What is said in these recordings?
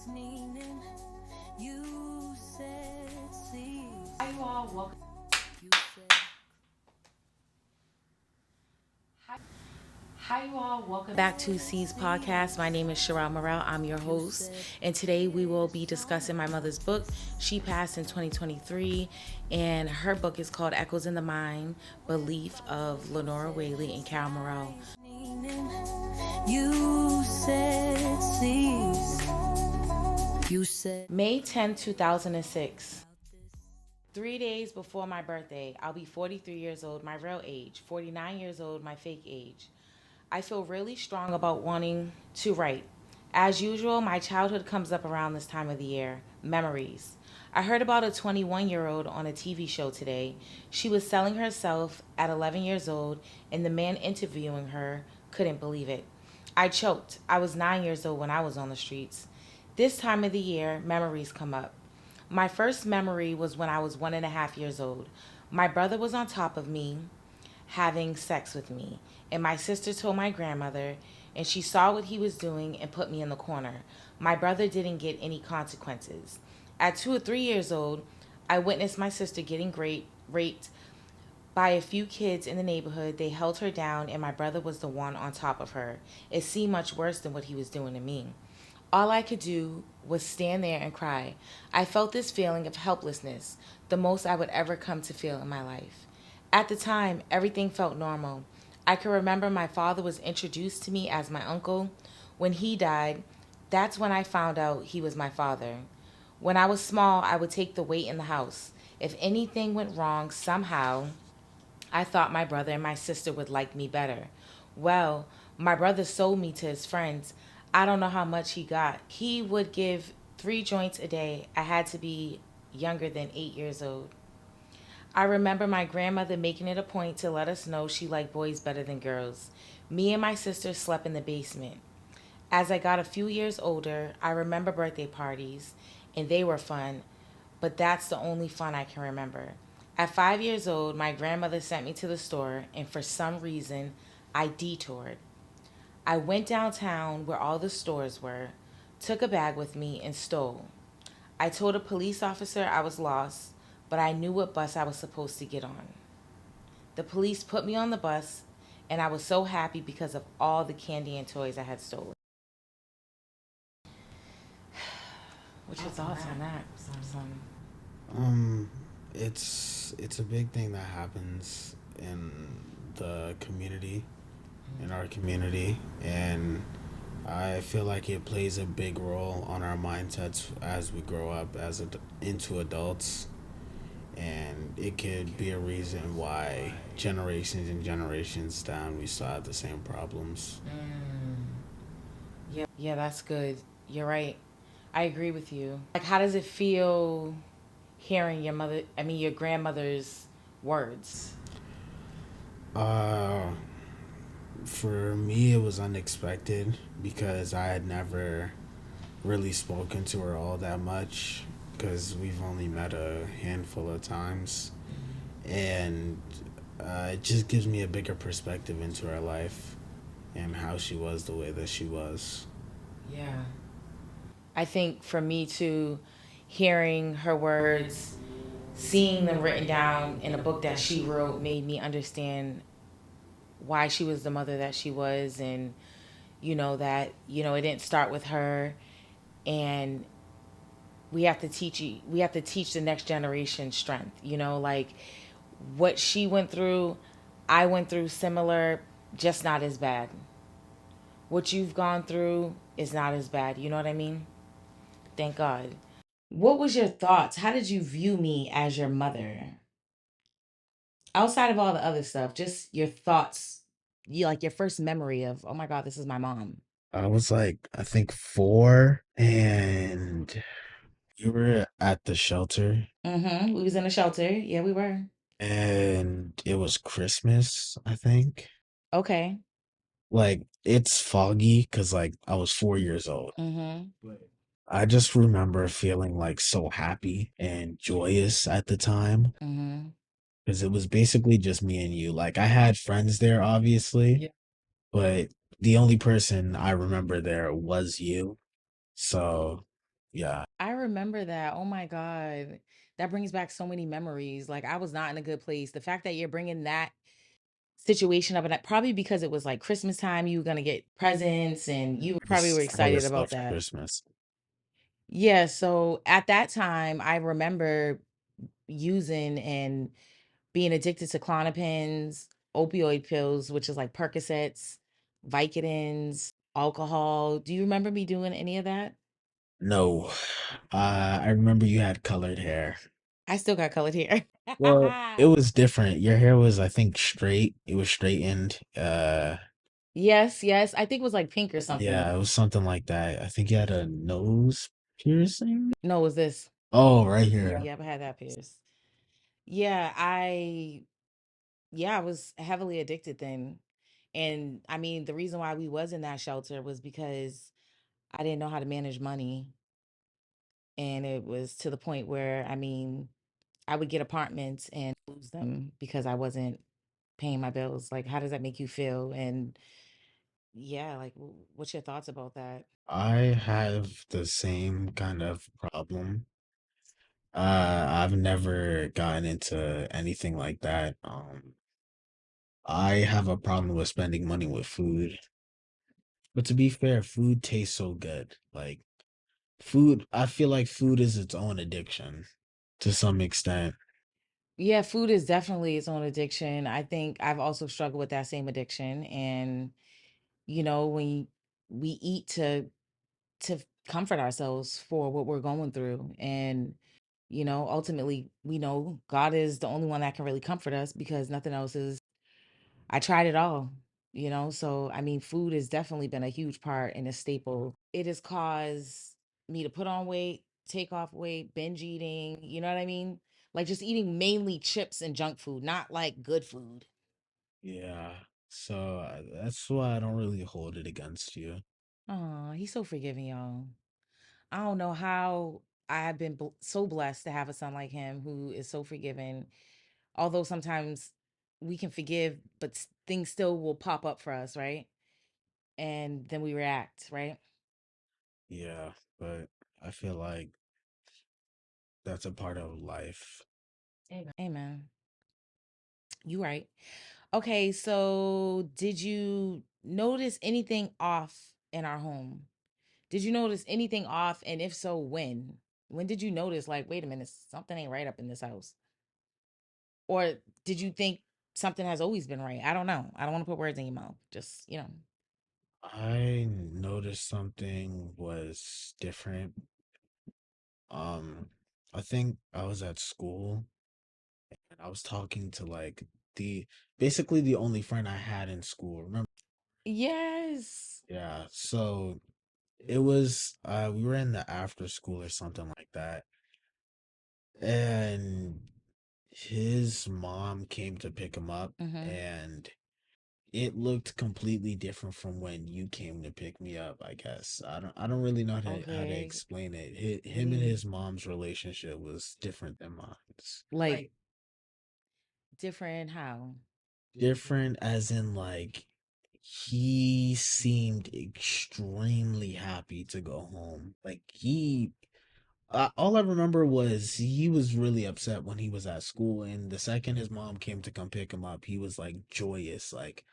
Hi, you all. Welcome. Hi, you all. Welcome back to C's podcast. My name is Murrell. I'm your host, and today we will be discussing my mother's book. She passed in 2023, and her book is called Echoes in the Mind: Belief of Linorra, Whaley, and Murrell. May 10, 2006. 3 days before my birthday, I'll be 43 years old, my real age, 49 years old, my fake age. I feel really strong about wanting to write. As usual, my childhood comes up around this time of the year. Memories. I heard about a 21-year-old on a TV show today. She was selling herself at 11 years old, and the man interviewing her couldn't believe it. I choked. I was 9 years old when I was on the streets. This time of the year, memories come up. My first memory was when I was 1.5 years old. My brother was on top of me, having sex with me, and my sister told my grandmother, and she saw what he was doing and put me in the corner. My brother didn't get any consequences. At 2 or 3 years old, I witnessed my sister getting raped by a few kids in the neighborhood. They held her down, and my brother was the one on top of her. It seemed much worse than what he was doing to me. All I could do was stand there and cry. I felt this feeling of helplessness, the most I would ever come to feel in my life. At the time, everything felt normal. I can remember my father was introduced to me as my uncle. When he died, that's when I found out he was my father. When I was small, I would take the weight in the house. If anything went wrong somehow, I thought my brother and my sister would like me better. Well, my brother sold me to his friends. I don't know how much he got. He would give 3 joints a day. I had to be younger than 8 years old. I remember my grandmother making it a point to let us know she liked boys better than girls. Me and my sister slept in the basement. As I got a few years older, I remember birthday parties, and they were fun, but that's the only fun I can remember. At 5 years old, my grandmother sent me to the store, and for some reason, I detoured. I went downtown where all the stores were, took a bag with me, and stole. I told a police officer I was lost, but I knew what bus I was supposed to get on. The police put me on the bus, and I was so happy because of all the candy and toys I had stolen. What's your thoughts on that, son? Um, it's a big thing that happens in the community, in our community, and I feel like it plays a big role on our mindsets as we grow up into adults, and it could be a reason why generations and generations down we still have the same problems. Yeah, that's good. You're right. I agree with you. Like, how does it feel hearing your grandmother's words? Uh, for me, it was unexpected because I had never really spoken to her all that much because we've only met a handful of times. And it just gives me a bigger perspective into her life and how she was the way that she was. Yeah. I think for me too, hearing her words, seeing them written down in a book that she wrote made me understand why she was the mother that she was, and that it didn't start with her, and we have to teach the next generation strength, like what she went through, I went through similar, just not as bad. What you've gone through is not as bad, you know what I mean? Thank God. What was your thoughts? How did you view me as your mother? Outside of all the other stuff, just your thoughts. You like your first memory of, oh my God, this is my mom. I was like, I think 4, and we were at the shelter, Mm-hmm. We was in a shelter. Yeah, we were. and it was Christmas, I think. Okay. Like, it's foggy because, like, I was 4 years old. Mm-hmm. I just remember feeling like so happy and joyous at the time Mm-hmm. because it was basically just me and you. Like, I had friends there, obviously, Yeah. but the only person I remember there was you. So Yeah. I remember that. Oh my God. That brings back so many memories. Like, I was not in a good place. The fact that you're bringing that situation up, and that probably because it was like Christmas time, you were going to get presents and you probably were All excited this about stuff for that. Christmas. Yeah. So at that time, I remember using and being addicted to Clonopins, opioid pills, which is like Percocets, Vicodins, alcohol. Do you remember me doing any of that? No. I remember you had colored hair. I still got colored hair. Well, it was different. Your hair was, I think, straight. It was straightened. Yes, yes. I think it was like pink or something. Yeah, it was something like that. I think you had a nose piercing. No, it was this. Oh, right here. Yep, I had that pierced. Yeah, I was heavily addicted then. And I mean, the reason why we was in that shelter was because I didn't know how to manage money. And it was to the point where, I mean, I would get apartments and lose them because I wasn't paying my bills. Like, how does that make you feel? And yeah, like, what's your thoughts about that? I have the same kind of problem. I've never gotten into anything like that. I have a problem with spending money with food. But to be fair, food tastes so good. Like food, I feel like food is its own addiction to some extent. Yeah, food is definitely its own addiction. I think I've also struggled with that same addiction. And, when we eat to comfort ourselves for what we're going through. And, ultimately we know God is the only one that can really comfort us because nothing else is. I tried it all, so I mean, food has definitely been a huge part and a staple. It has caused me to put on weight, take off weight, binge eating, you know what I mean? Like just eating mainly chips and junk food, not like good food. Yeah. So that's why I don't really hold it against you. Oh, he's so forgiving, y'all. I don't know how I have been so blessed to have a son like him who is so forgiving. Although sometimes we can forgive, but things still will pop up for us, right? And then we react, right? Yeah, but I feel like that's a part of life. Amen. You right. Okay, so did you notice anything off in our home? Did you notice anything off? And if so, when? When did you notice, like, wait a minute, something ain't right up in this house? Or did you think something has always been right? I don't know. I don't want to put words in your mouth. Just. I noticed something was different. Um, I think I was at school and I was talking to like the basically the only friend I had in school. Remember? Yes. Yeah. So it was we were in the after school or something like that. And his mom came to pick him up Mm-hmm. and it looked completely different from when you came to pick me up, I guess. I don't really know how to Okay. explain it. What do Him you and mean? his mom's relationship was different than mine. Like different how? Different as in like he seemed extremely happy to go home. Like he all I remember was he was really upset when he was at school, and the second his mom came to come pick him up, he was like joyous, like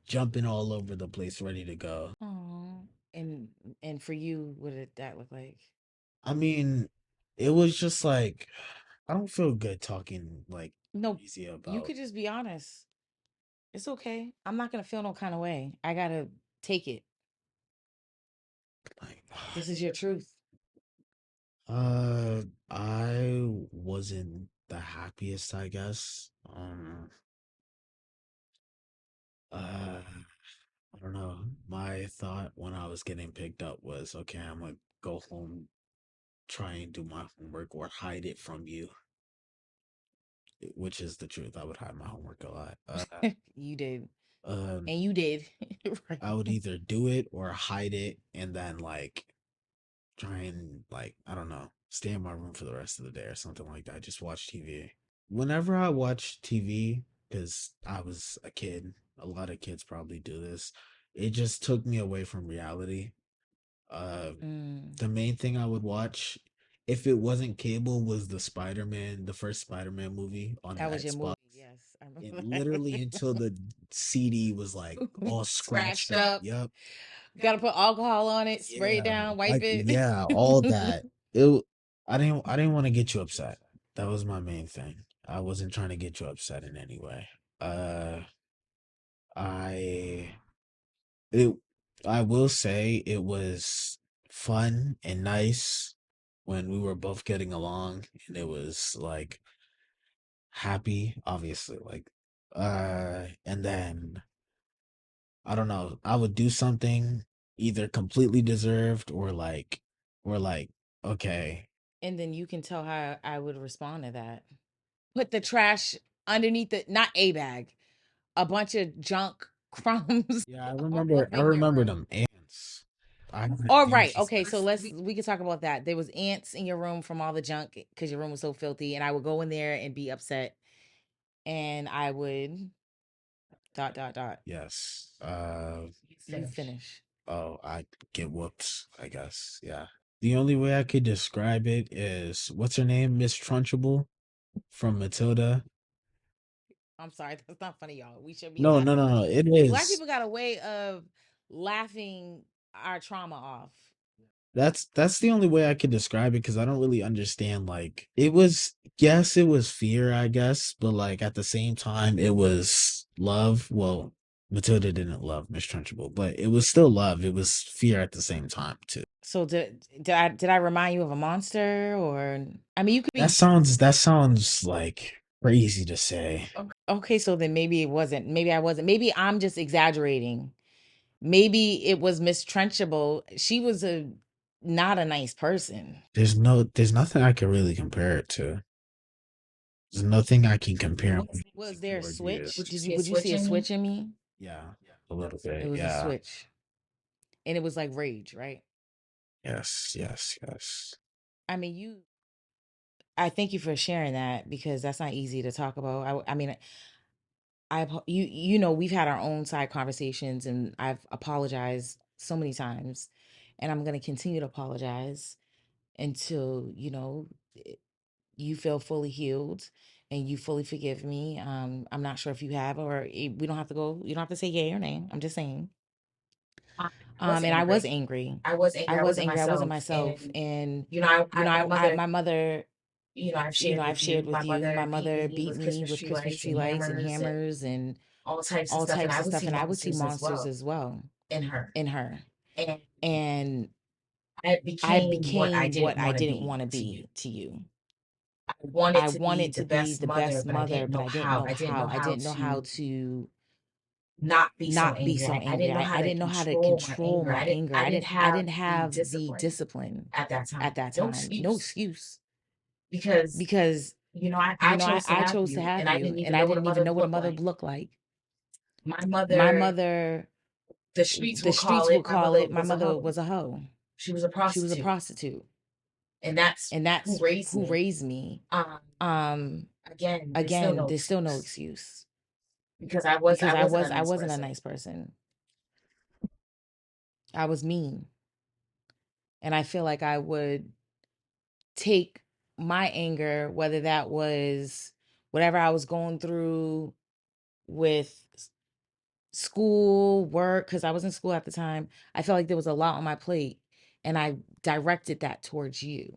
jumping all over the place, ready to go. Oh. And for you, what did that look like? I mean, it was just like I don't feel good talking like No, crazy you about could just be honest. It's okay. I'm not gonna feel no kind of way. I gotta take it. like This is your truth. I wasn't the happiest, I guess. Uh I don't know. My thought when I was getting picked up was, okay, I'm gonna go home, try and do my homework or hide it from you, which is the truth. I would hide my homework a lot. You did. Um, And you did. Right. I would either do it or hide it and then like try and like, I don't know, stay in my room for the rest of the day or something like that. Just watch TV. Whenever I watch TV, because I was a kid, a lot of kids probably do this, it just took me away from reality. Uh, Mm, the main thing I would watch, if it wasn't cable, was the first Spider-Man movie on the that was your Xbox. movie. Yes, I It remember that was literally until the CD was like all scratched scratched up. up. Yep. Got to put alcohol on it, spray it Yeah. down, wipe Like it. yeah, all that. It I didn't want to get you upset. That was my main thing. I wasn't trying to get you upset in any way. Uh I it I will say it was fun and nice when we were both getting along and it was like happy, obviously, like and then I don't know, I would do something either completely deserved or like okay. And then you can tell how I would respond to that. Put the trash underneath the not a bag, a bunch of junk crumbs Yeah, I all remember up I in your remember room. them ants. I had All right. ants and Okay. stuff. So we can talk about that. There was ants in your room from all the junk because your room was so filthy, and I would go in there and be upset, and I would dot dot dot. Yes. You finish. Oh, I get whooped, I guess. Yeah. The only way I could describe it is what's her name? Miss Trunchbull from Matilda. I'm sorry, that's not funny, y'all. We should be No, no, laughing. no, no. It Black is. people got a way of laughing our trauma off. That's the only way I could describe it because I don't really understand. Like, it was, yes, it was fear, I guess, but like at the same time, it was love. Well, Matilda didn't love Miss Trunchbull, but it was still love. It was fear at the same time too. So did I remind you of a monster, or I mean you could be That sounds like crazy to say. okay, so then maybe it wasn't. Maybe I wasn't. Maybe I'm just exaggerating. Maybe it was Miss Trenchable. She was a not a nice person. There's nothing I can really compare it to. There's nothing I can compare Was the there a word you switch? used. Would you see a switch in me? Yeah, a little It bit. was a Yeah. switch. And it was like rage, right? Yes, yes, yes. I mean, I thank you for sharing that because that's not easy to talk about. I mean, we've had our own side conversations and I've apologized so many times and I'm going to continue to apologize until, you feel fully healed and you fully forgive me. I'm not sure if you have we don't have to go, you don't have to say yay or nay. I'm just saying. And I was angry. I was angry. I wasn't myself. And, my mother, I've shared with you, my mother beat me with Christmas tree lights and hammers and all types of stuff. And I would see monsters as well in her. And I became what I didn't want to be to you. I wanted to be the best mother, but I didn't know how. I didn't know how to not be so angry. I didn't know how to control my anger. I didn't have the discipline at that time. No excuse. Because I chose to have you and I didn't even know what a mother looked like. My mother, the streets would call it, my mother was a hoe. She was a prostitute. And that's who raised me. Um Again, there's still no excuse because I wasn't a nice person. I was mean. And I feel like I would take my anger, whether that was whatever I was going through with school, work, because I was in school at the time. I felt like there was a lot on my plate and I directed that towards you.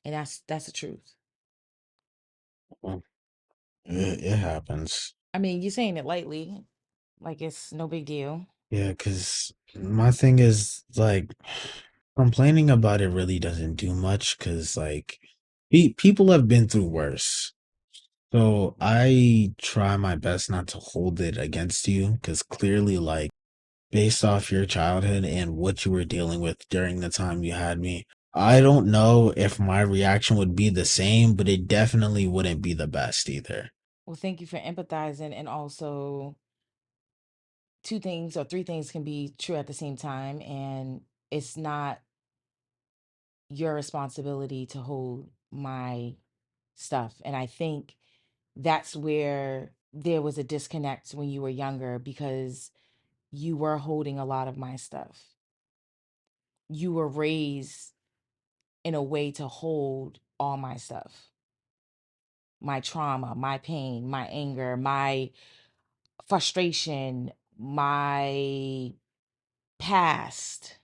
And that's the truth. Well, it happens. I mean, you're saying it lightly, like it's no big deal. Yeah, because my thing is like complaining about it really doesn't do much because like people have been through worse. So I try my best not to hold it against you because clearly, like, based off your childhood and what you were dealing with during the time you had me, I don't know if my reaction would be the same, but it definitely wouldn't be the best either. Well, thank you for empathizing. And also, two things or three things can be true at the same time. And it's not your responsibility to hold my stuff. And I think that's where there was a disconnect when you were younger because you were holding a lot of my stuff. you were raised in a way to hold all my stuff, my trauma, my pain, my anger, my frustration, my past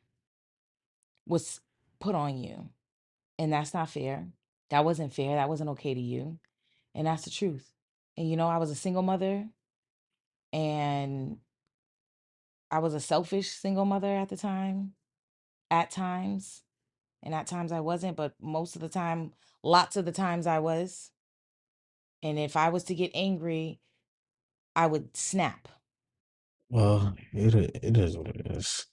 was put on you. And that's not fair. That wasn't fair. That wasn't okay to you. And that's the truth. And I was a single mother, and I was a selfish single mother at the time, at times. And at times I wasn't, but most of the time, lots of the times I was. And if I was to get angry, I would snap. Well, it is what it is.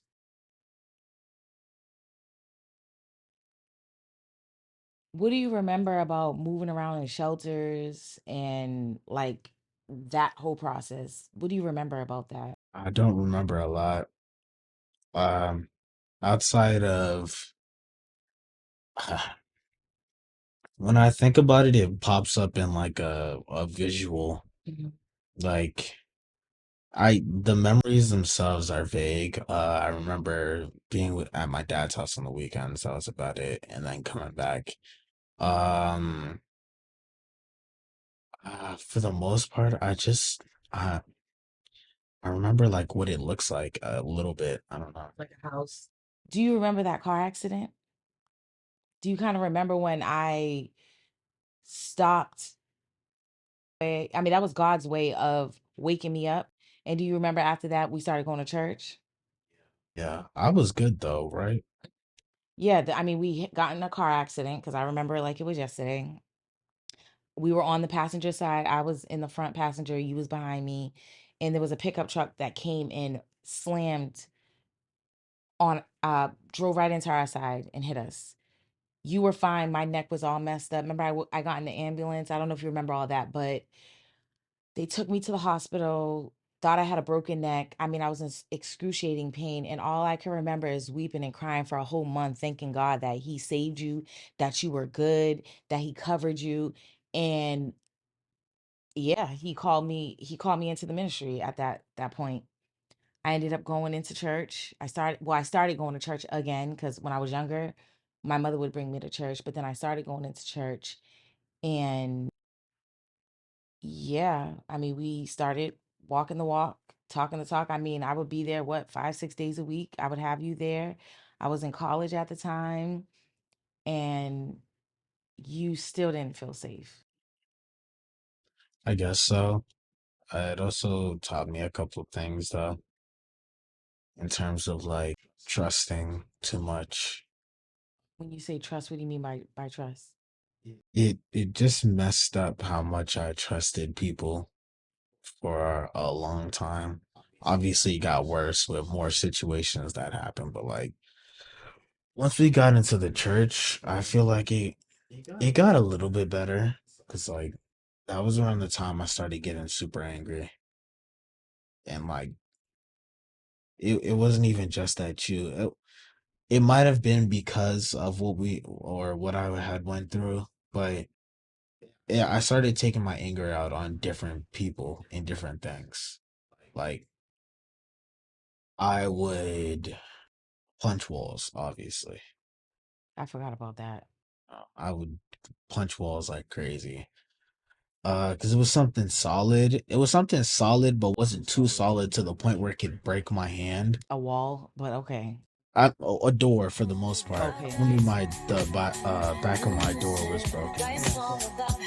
What do you remember about moving around in shelters and like that whole process? What do you remember about that? I don't remember a lot. Um, outside of when I think about it, it pops up in like a visual. Mhm. Like the memories themselves are vague. I remember being at my dad's house on the weekends. That was about it, and then coming back. Um, for the most part, I I remember like what it looks like a little bit. I don't know. Like a house. Do you remember that car accident? Do you kind of remember when I stopped? I mean, that was God's way of waking me up. And do you remember after that we started going to church? Yeah, I was good though, right? Yeah, I mean, got in a car accident because I remember it like it was yesterday. We were on the passenger side. I was in the front passenger. You was behind me, and there was a pickup truck that came and slammed on, drove right into our side and hit us. You were fine. My neck was all messed up. Remember, I got in the ambulance. I don't know if you remember all that, but they took me to the hospital. Thought I had a broken neck. I mean, I was in excruciating pain, and all I can remember is weeping and crying for a whole month, thanking God that He saved you, that you were good, that He covered you, and yeah, He called me into the ministry at that point. I ended up going into church. I started going to church again because when I was younger, my mother would bring me to church, but then I started going into church, and yeah, I mean, we started walking the walk, talking the talk. I mean, I would be there, what, 5, 6 days a week. I would have you there. I was in college at the time, and you still didn't feel safe. I guess so. It also taught me a couple things though, in terms of like trusting too much. When you say trust, what do you mean by trust? It just messed up how much I trusted people for a long time. Obviously, it got worse with more situations that happened, but like once we got into the church, I feel like it got a little bit better because like that was around the time I started getting super angry, and like it wasn't even just at you. It might have been because of what I had went through, but yeah, I started taking my anger out on different people and different things. Like I would punch walls, obviously. I forgot about that. I would punch walls like crazy. Because it was something solid. It was something solid, but wasn't too solid to the point where it could break my hand. A wall, but okay. A door for the most part. Okay. Only my back of my door was broken. Understood.